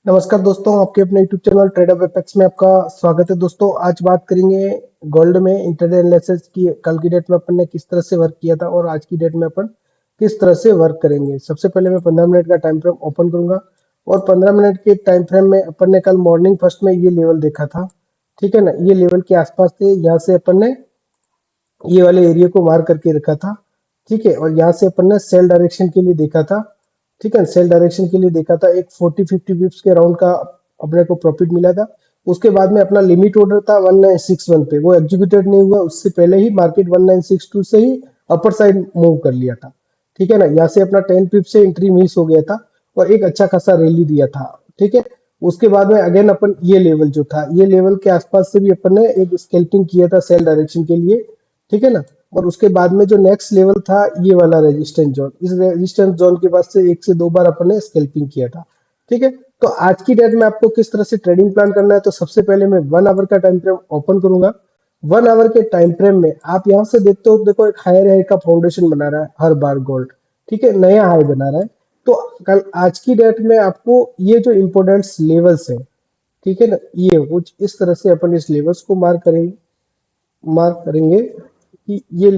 नमस्कार दोस्तों, आपके अपने यूट्यूब चैनल ट्रेडर वेबएक्स में आपका स्वागत है। दोस्तों आज बात करेंगे गोल्ड में इंट्राडे एनालिसिस की। कल की डेट में अपन ने किस तरह से वर्क किया था और आज की डेट में अपन किस तरह से वर्क करेंगे। सबसे पहले मैं 15 मिनट का टाइम फ्रेम ओपन करूंगा और 15 मिनट के टाइम फ्रेम में अपन ने कल मॉर्निंग फर्स्ट में ये लेवल देखा था, ठीक है ना। ये लेवल के आसपास थे, यहाँ से अपन ने ये वाले एरिया को मार करके रखा था, ठीक है। और यहाँ से अपन ने सेल डायरेक्शन के लिए देखा था, ठीक है। सेल डायरेक्शन के लिए देखा था, एक 40-50 पिप्स के राउंड का अपने को प्रॉफिट मिला था। उसके बाद में अपना लिमिट ऑर्डर था 1961 पे, वो एग्जीक्यूटेड नहीं हुआ। उससे पहले ही मार्केट 1962 से ही अपर साइड मूव कर लिया था, ठीक है ना। यहाँ से अपना 10 पिप से एंट्री मिस हो गया था और एक अच्छा खासा रैली दिया था, ठीक है। उसके बाद में अगेन अपन ये लेवल जो था, ये लेवल के आसपास से भी अपन ने एक स्केल्पिंग किया था सेल डायरेक्शन के लिए, ठीक है ना। और उसके बाद में जो नेक्स्ट लेवल था ये वाला रेजिस्टेंस जोन, इस रेजिस्टेंस जोन के पास से एक से दो बार अपन ने स्कैल्पिंग किया था, ठीक है। तो आज की डेट में आपको किस तरह से ट्रेडिंग प्लान करना है, तो सबसे पहले मैं 1 आवर का टाइम फ्रेम ओपन करूंगा। 1 आवर के टाइम फ्रेम में आप यहाँ से देखते हो, देखो एक हायर हाई का फाउंडेशन बना रहा है हर बार गोल्ड, ठीक है, नया हाई बना रहा है। तो कल आज की डेट में आपको ये जो इंपोर्टेंट लेवल्स है, ठीक है ना, ये कुछ इस तरह से अपन इस लेवल्स को मार्क करेंगे कि ये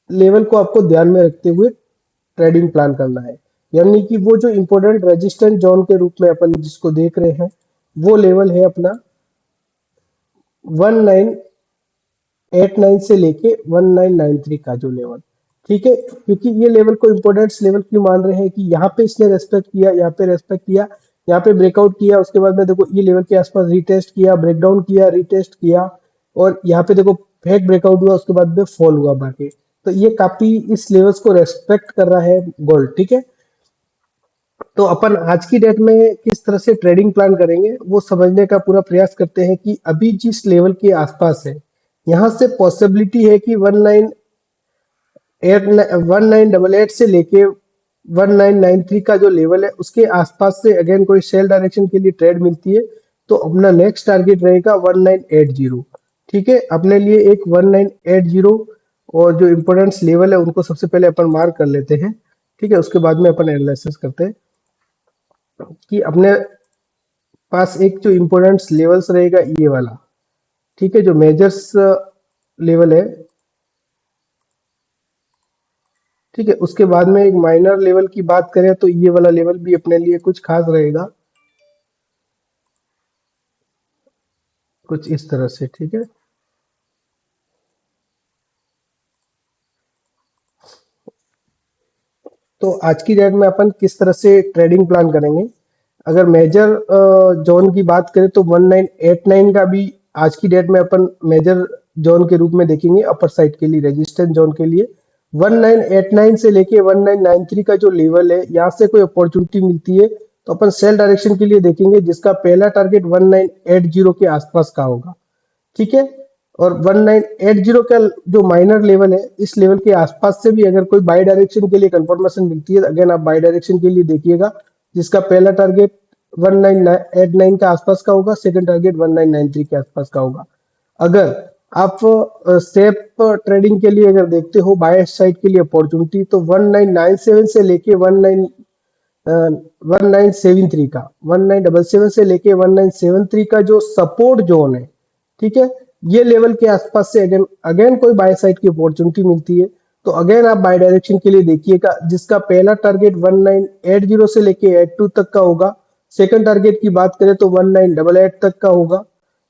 लेवल को आपको ध्यान में रखते हुए ट्रेडिंग प्लान करना है। यानी कि वो जो इंपॉर्टेंट रेजिस्टेंस जोन के रूप में अपन जिसको देख रहे हैं, वो लेवल है अपना 1989 से लेके 1993 का जो लेवल, ठीक है। क्योंकि ये लेवल को इंपॉर्टेंट लेवल क्यों मान रहे हैं कि यहाँ पे इसने रेस्पेक्ट किया, यहाँ पे रेस्पेक्ट किया, यहाँ पे ब्रेकआउट किया, उसके बाद में देखो ये लेवल के आसपास रिटेस्ट किया, ब्रेकडाउन किया, रिटेस्ट किया, और यहाँ पे देखो फेक ब्रेकआउट हुआ, उसके बाद में फॉल हुआ मार्केट। तो ये काफी इस लेवल्स को रेस्पेक्ट कर रहा है गोल्ड, ठीक है। तो अपन आज की डेट में किस तरह से ट्रेडिंग प्लान करेंगे वो समझने का पूरा प्रयास करते हैं कि अभी जिस लेवल के आसपास है, यहाँ से पॉसिबिलिटी है कि 1988 से लेके 1993 का जो लेवल है उसके आसपास से अगेन कोई सेल डायरेक्शन के लिए ट्रेड मिलती है, तो अपना नेक्स्ट टारगेट रहेगा 1980, ठीक है। अपने लिए एक 1980 और जो इम्पोर्टेंस लेवल है उनको सबसे पहले अपन मार्क कर लेते हैं, ठीक है। उसके बाद में अपन एनालिसिस करते हैं कि अपने पास एक जो इम्पोर्टेंट लेवल्स रहेगा ये वाला, ठीक है, जो मेजर्स लेवल है, ठीक है। उसके बाद में एक माइनर लेवल की बात करें तो ये वाला लेवल भी अपने लिए कुछ खास रहेगा, कुछ इस तरह से, ठीक है। तो आज की डेट में अपन किस तरह से ट्रेडिंग प्लान करेंगे। अगर मेजर जोन की बात करें तो 1989 का भी आज की डेट में अपन मेजर जोन के रूप में देखेंगे अपर साइड के लिए, रेजिस्टेंस जोन के लिए 1989 से लेके 1993 का जो लेवल है, यहाँ से कोई अपॉर्चुनिटी मिलती है तो अपन सेल डायरेक्शन के लिए देखेंगे, जिसका पहला टारगेट 1980 के आसपास का होगा, ठीक है। और 1980 का जो माइनर लेवल है, इस लेवल के आसपास से भी अगर कोई बाई डायरेक्शन के लिए कंफर्मेशन मिलती है, अगेन आप बाई डायरेक्शन के लिए देखिएगा, जिसका पहला टारगेट 1989 का आसपास का होगा, सेकंड टारगेट 1993 के आसपास का होगा। अगर आप सेप ट्रेडिंग के लिए अगर देखते हो बाय साइड के लिए अपॉर्चुनिटी, तो 1997 से लेके 1973 का 1977 से लेके 1973 का जो सपोर्ट जोन है, ठीक है, ये लेवल के आसपास से अगेन अगेन कोई बाय साइड की अपॉर्चुनिटी मिलती है तो अगेन आप बाय डायरेक्शन के लिए देखिएगा, जिसका पहला टारगेट 1980 से लेके 82 तक का होगा। सेकंड टारगेट की बात करें तो 1988 तक का होगा,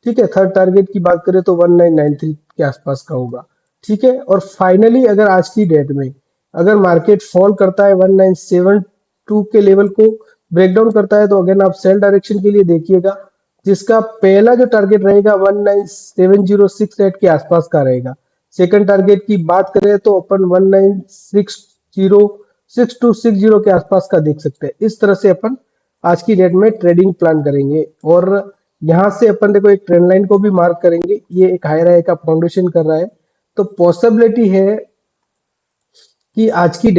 ठीक है। थर्ड टारगेट की बात करें तो 1993 के आसपास का होगा, ठीक है। और फाइनली अगर आज की डेट में अगर मार्केट फॉल करता है 1972 के लेवल को ब्रेकडाउन करता है, तो अगेन आप सेल डायरेक्शन के लिए देखिएगा, जिसका पहला जो टारगेट रहेगा 197068 के आसपास का रहेगा। सेकंड टारगेट की बात करें तो अपन 19606260 के आसपास का देख सकते हैं। इस तरह से अपन आज की डेट में ट्रेडिंग प्लान करेंगे और यहाँ से अपन देखो एक ट्रेंड लाइन को भी मार्क करेंगे, ये एक हायर हाई का फाउंडेशन कर रहा है। तो पॉसिबिलिटी है कि आज की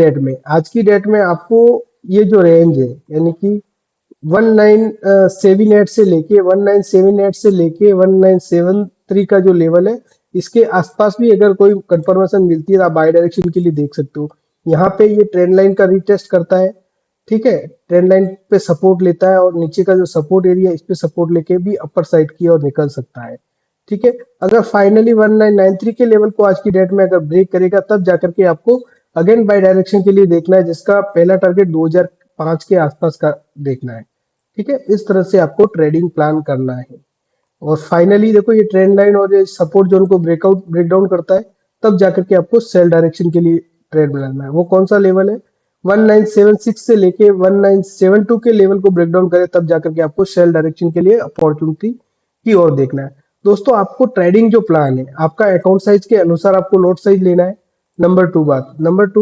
डेट में आपको ये जो रेंज है, यानी कि 1978 से लेके 1973 का जो लेवल है, इसके आसपास भी अगर कोई कंफर्मेशन मिलती है तो आप बाय डायरेक्शन के लिए देख सकते हो। यहाँ पे ये ट्रेंड लाइन का रीटेस्ट करता है, ठीक है, ट्रेंड लाइन पे सपोर्ट लेता है और नीचे का जो सपोर्ट एरिया इस पे सपोर्ट लेके भी अपर साइड की ओर निकल सकता है। ठीक है, अगर फाइनली 1993 के लेवल को आज की डेट में अगर ब्रेक करेगा तब जाकर के आपको अगेन बाय डायरेक्शन के लिए देखना है, जिसका पहला टारगेट 2005 के आसपास का देखना है। ठीक है, इस तरह से आपको ट्रेडिंग प्लान करना है। और फाइनली देखो ये ट्रेंड लाइन और ये सपोर्ट जोन को ब्रेकआउट ब्रेकडाउन करता है, तब जाकर के आपको सेल डायरेक्शन के लिए ट्रेड बनाना है। वो कौन सा लेवल है, 1976 से लेके 1972 के लेवल को ब्रेकडाउन करे तब जाकर के आपको सेल डायरेक्शन के लिए अपॉर्चुनिटी की ओर देखना है। दोस्तों आपको ट्रेडिंग जो प्लान है आपका अकाउंट साइज के अनुसार आपको लॉट साइज लेना है। नंबर टू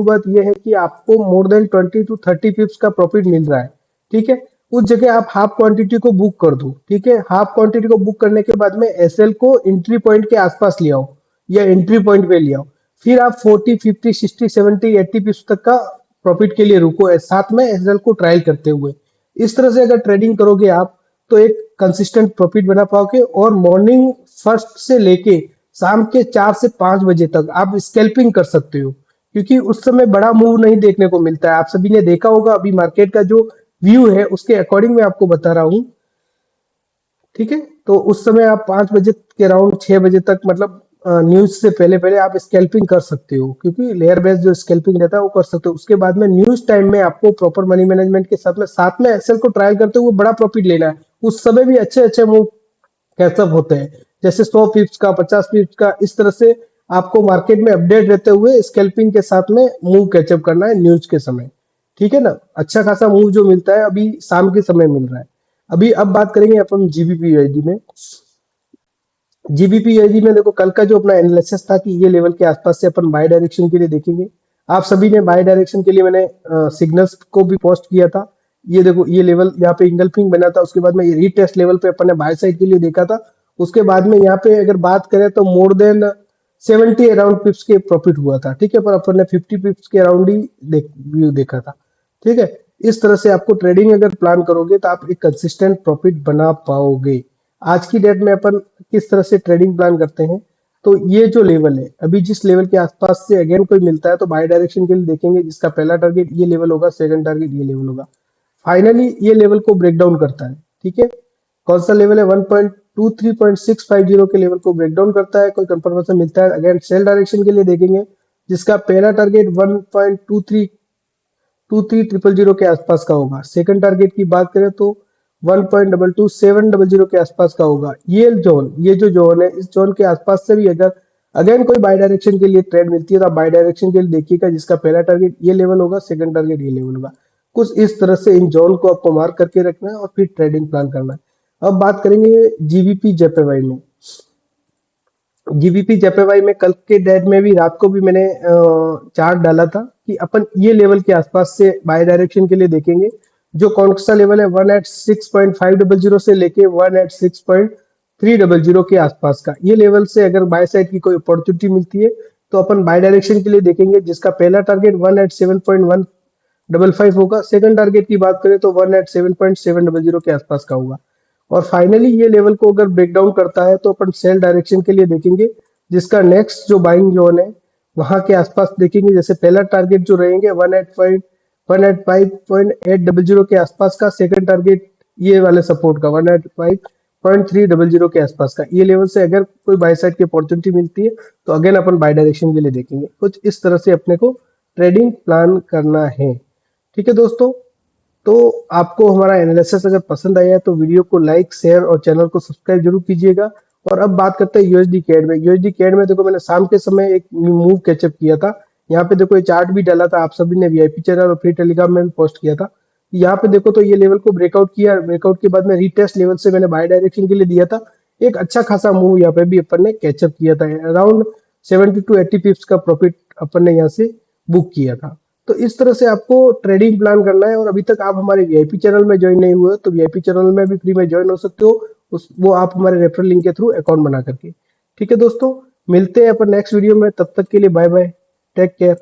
बात यह है कि आपको मोर देन 20 to 30 पिप्स का प्रॉफिट मिल रहा है। ठीक है, उस जगह आप हाफ क्वांटिटी को बुक कर दो। ठीक है, हाफ क्वांटिटी को बुक करने के बाद में एसएल को एंट्री पॉइंट के आसपास ले आओ या एंट्री पॉइंट पे ले आओ। फिर आप 40 50 60 70 80 पिप्स तक का प्रॉफिट के लिए रुको है, साथ में एसएल को ट्रायल करते हुए। इस तरह से अगर ट्रेडिंग करोगे आप तो एक कंसिस्टेंट प्रॉफिट बना पाओगे और मॉर्निंग फर्स्ट से लेके शाम के 4 से 5 बजे तक आप स्कैल्पिंग कर सकते हो, क्योंकि उस समय बड़ा मूव नहीं देखने को मिलता है। आप सभी ने देखा होगा अभी मार्केट का जो व्यू है उसके अकॉर्डिंग मैं आपको बता रहा हूँ। ठीक है, तो उस समय आप 5 बजे के अराउंड 6 बजे तक मतलब न्यूज से पहले पहले आप स्कैल्पिंग कर सकते हो, क्योंकि लेयर बेस्ड जो स्कैल्पिंग रहता है वो कर सकते हो। उसके बाद में न्यूज टाइम में आपको प्रॉपर मनी मैनेजमेंट के साथ में एसएल को ट्रायल करते हुए बड़ा प्रॉफिट लेना है। उस समय भी अच्छे अच्छे मूव कैचअप होते हैं, जैसे 100 पिप्स का 50 पिप्स का, इस तरह से आपको मार्केट में अपडेट रहते हुए स्कैल्पिंग के साथ में मूव कैचअप करना है न्यूज के समय। ठीक है ना, अच्छा खासा मूव जो मिलता है अभी शाम के समय मिल रहा है। अभी अब बात करेंगे अपन जीबीपी यूएसडी में। जीबीपी यूएसडी में देखो कल का जो अपना एनालिसिस था कि ये लेवल के आसपास से अपन बाय डायरेक्शन के लिए देखेंगे। आप सभी ने बाय डायरेक्शन के लिए मैंने सिग्नल्स को भी पोस्ट किया था। ये देखो ये लेवल यहाँ पे इंगल्फिंग बना था, उसके बाद में ये रीटेस्ट लेवल पे अपन ने बाय साइड के लिए देखा था। उसके बाद में यहाँ पे अगर बात करें तो मोर देन 70 अराउंड पिप्स के प्रॉफिट हुआ था। ठीक है, पर अपन ने 50 पिप्स के अराउंड ही व्यू देखा था। ठीक है, इस तरह से आपको ट्रेडिंग अगर प्लान करोगे तो आप एक कंसिस्टेंट प्रॉफिट बना पाओगे। आज की डेट में अपन किस तरह से ट्रेडिंग प्लान करते हैं, तो ये जो लेवल है अभी जिस लेवल के आसपास से अगेन कोई मिलता है तो बाय डायरेक्शन के लिए देखेंगे, जिसका पहला टारगेट ये लेवल होगा, सेकंड टारगेट ये लेवल होगा। फाइनली ये लेवल को ब्रेक डाउन करता है। ठीक है, कौन सा लेवल है, 1.23.650 के लेवल को ब्रेक डाउन करता है, कोई कंफर्मेशन मिलता है अगेन सेल डायरेक्शन के लिए देखेंगे, जिसका पहला टारगेट 1.23 के आसपास का होगा। सेकंड टारगेट की बात करें तो 1.22700 के आसपास का होगा। ये जो जोन है इस जोन के आसपास से भी अगर अगेन कोई बाय डायरेक्शन के लिए ट्रेड मिलती है तो आप बाय डायरेक्शन के लिए देखिएगा, जिसका पहला टारगेट ये लेवल होगा, सेकंड टारगेट ये लेवल होगा। कुछ इस तरह से इन जोन को आपको मार्क करके रखना है और फिर ट्रेडिंग प्लान करना है। अब बात करेंगे जीबीपी जेपीवाई में। जीबीपी जेपीवाई में कल के डेट में भी रात को भी मैंने चार्ट डाला था कि अपन ये लेवल के आसपास से बाय डायरेक्शन के लिए देखेंगे। जो कौन सा लेवल है, 1 at 6.500 से लेके 1 at 6.300 के आसपास का, ये लेवल से अगर बाय साइड की कोई अपॉर्चुनिटी मिलती है तो अपन बाय डायरेक्शन के लिए देखेंगे, जिसका पहला टारगेट 1 at 7.155 होगा। सेकंड टारगेट की बात करें तो 1 at 7.700 के आसपास का होगा। और फाइनली ये लेवल को अगर ब्रेक डाउन करता है तो अपन सेल डायरेक्शन के लिए देखेंगे, जिसका नेक्स्ट जो बाइंग जोन है वहां के आसपास देखेंगे। जैसे पहला टारगेट जो रहेंगे 1 at 5.800 के आसपास का, सेकंड टारगेट ये वाले सपोर्ट का 1 at 5.300 के आसपास का। ये लेवल से अगर कोई बाय साइड की अपॉर्चुनिटी मिलती है तो अगेन अपन बाय डायरेक्शन के लिए देखेंगे। कुछ इस तरह से अपने को ट्रेडिंग प्लान करना है। ठीक है दोस्तों, तो आपको हमारा एनालिसिस अगर पसंद आया है तो वीडियो को लाइक शेयर और चैनल को सब्सक्राइब जरूर कीजिएगा। और अब बात करते हैं यूएसडी कैड में। यूएसडी कैड में देखो मैंने शाम के समय एक मूव कैचअप किया था। यहाँ पे देखो ये चार्ट भी डाला था, आप सभी ने वीआईपी चैनल और फ्री टेलीग्राम में भी पोस्ट किया था। यहाँ पे देखो तो ये लेवल को ब्रेकआउट किया, ब्रेकआउट के बाद में रीटेस्ट लेवल से मैंने बाय डायरेक्शन के लिए दिया था। एक अच्छा खासा मूव यहाँ पे भी अपन ने कैचअप किया था, अराउंड 70 to 80 पिप्स का प्रॉफिट अपन ने यहाँ से बुक किया था। तो इस तरह से आपको ट्रेडिंग प्लान करना है। और अभी तक आप हमारे वीआईपी चैनल में ज्वाइन नहीं हुए तो वीआईपी चैनल में भी फ्री में ज्वाइन हो सकते हो, वो आप हमारे रेफरल लिंक के थ्रू अकाउंट बना करके। ठीक है दोस्तों, मिलते हैं अपन नेक्स्ट वीडियो में, तब तक के लिए बाय बाय, टेक केयर।